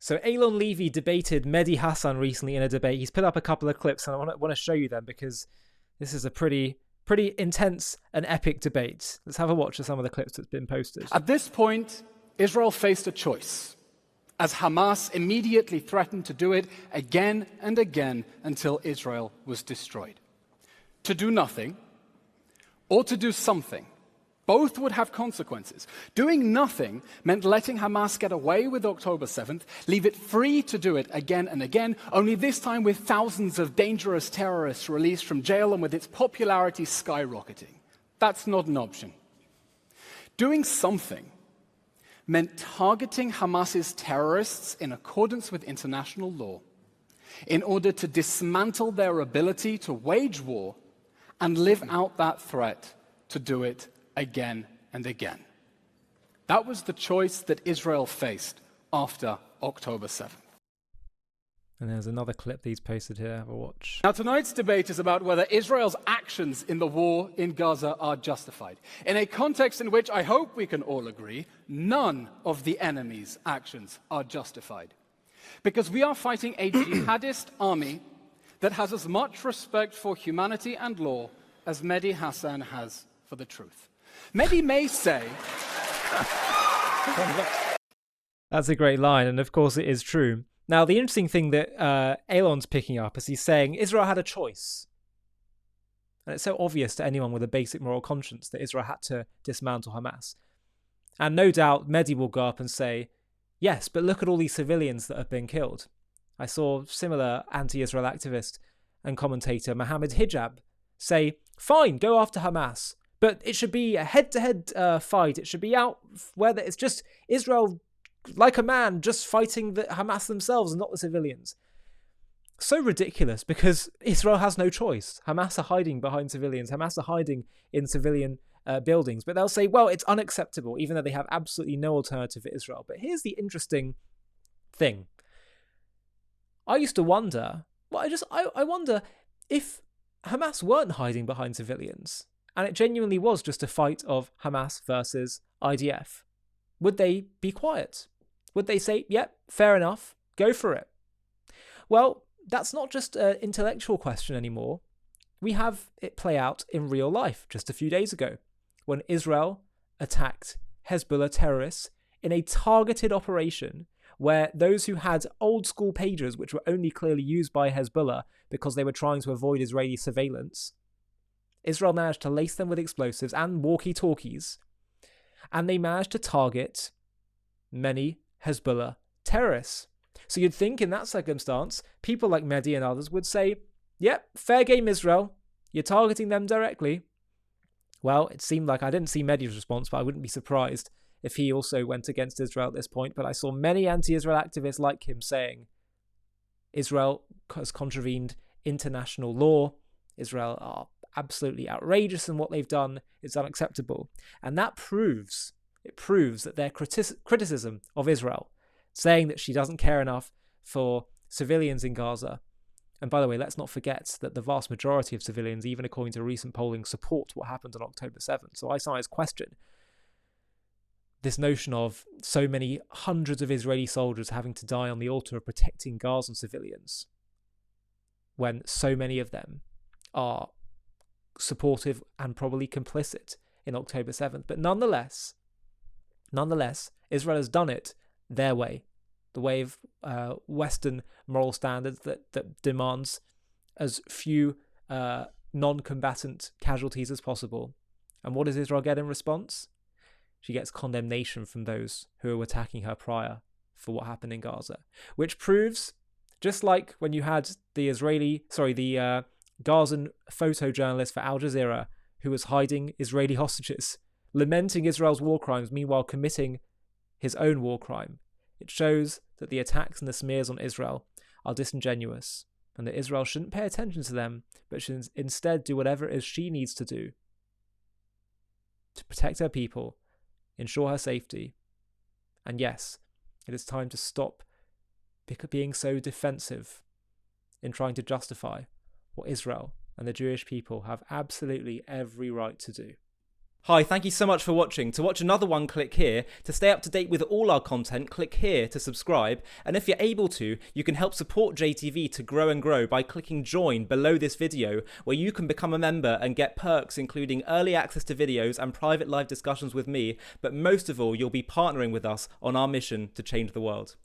So Eylon Levy debated Mehdi Hasan recently in a debate. He's put up a couple of clips, and I want to show you them because this is a pretty intense and epic debate. Let's have a watch of some of the clips that's been posted. At this point, Israel faced a choice, as Hamas immediately threatened to do it again and again until Israel was destroyed. To do nothing, or to do something. Both would have consequences. Doing nothing meant letting Hamas get away with October 7th, leave it free to do it again and again, only this time with thousands of dangerous terrorists released from jail and with its popularity skyrocketing. That's not an option. Doing something meant targeting Hamas's terrorists in accordance with international law in order to dismantle their ability to wage war and live out that threat to do it again and again. That was the choice that Israel faced after October 7th. And there's another clip that he's posted here. Have a watch. Now, tonight's debate is about whether Israel's actions in the war in Gaza are justified, in a context in which I hope we can all agree none of the enemy's actions are justified. Because we are fighting a jihadist army that has as much respect for humanity and law as Mehdi Hasan has for the truth. Mehdi may say... That's a great line, and of course it is true. Now, the interesting thing that Eylon's picking up is he's saying Israel had a choice. And it's so obvious to anyone with a basic moral conscience that Israel had to dismantle Hamas. And no doubt Mehdi will go up and say, yes, but look at all these civilians that have been killed. I saw similar anti-Israel activist and commentator Mohammed Hijab say, fine, go after Hamas, but it should be a head-to-head fight. It should be out where it's just Israel, like a man, just fighting the Hamas themselves and not the civilians. So ridiculous, because Israel has no choice. Hamas are hiding behind civilians. Hamas are hiding in civilian buildings. But they'll say, well, it's unacceptable, even though they have absolutely no alternative for Israel. But here's the interesting thing. I used to wonder, I wonder if Hamas weren't hiding behind civilians, and it genuinely was just a fight of Hamas versus IDF. Would they be quiet? Would they say, yep, fair enough, go for it? Well, that's not just an intellectual question anymore. We have it play out in real life just a few days ago when Israel attacked Hezbollah terrorists in a targeted operation where those who had old school pagers, which were only clearly used by Hezbollah because they were trying to avoid Israeli surveillance, Israel managed to lace them with explosives and walkie-talkies, and they managed to target many Hezbollah terrorists. So you'd think in that circumstance, people like Mehdi and others would say, yep, fair game, Israel. You're targeting them directly. Well, it seemed like I didn't see Mehdi's response, but I wouldn't be surprised if he also went against Israel at this point. But I saw many anti-Israel activists like him saying, Israel has contravened international law. Israel are absolutely outrageous in what they've done. It's unacceptable. And that proves that their criticism of Israel, saying that she doesn't care enough for civilians in Gaza. And by the way, let's not forget that the vast majority of civilians, even according to recent polling, support what happened on October 7th. So I sometimes question this notion of so many hundreds of Israeli soldiers having to die on the altar of protecting Gazan civilians when so many of them are supportive and probably complicit in October 7th. But nonetheless, Israel has done it their way, the way of Western moral standards that demands as few non-combatant casualties as possible. And what does Israel get in response? She gets condemnation from those who were attacking her prior for what happened in Gaza, which proves, just like when you had the Gazan photojournalist for Al Jazeera who was hiding Israeli hostages, lamenting Israel's war crimes, meanwhile committing his own war crime. It shows that the attacks and the smears on Israel are disingenuous, and that Israel shouldn't pay attention to them, but should instead do whatever it is she needs to do to protect her people, ensure her safety. And yes, it is time to stop being so defensive in trying to justify what Israel and the Jewish people have absolutely every right to do. Hi, thank you so much for watching. To watch another one, click here. To stay up to date with all our content, click here to subscribe. And if you're able to, you can help support JTV to grow and grow by clicking join below this video, where you can become a member and get perks including early access to videos and private live discussions with me. But most of all, you'll be partnering with us on our mission to change the world.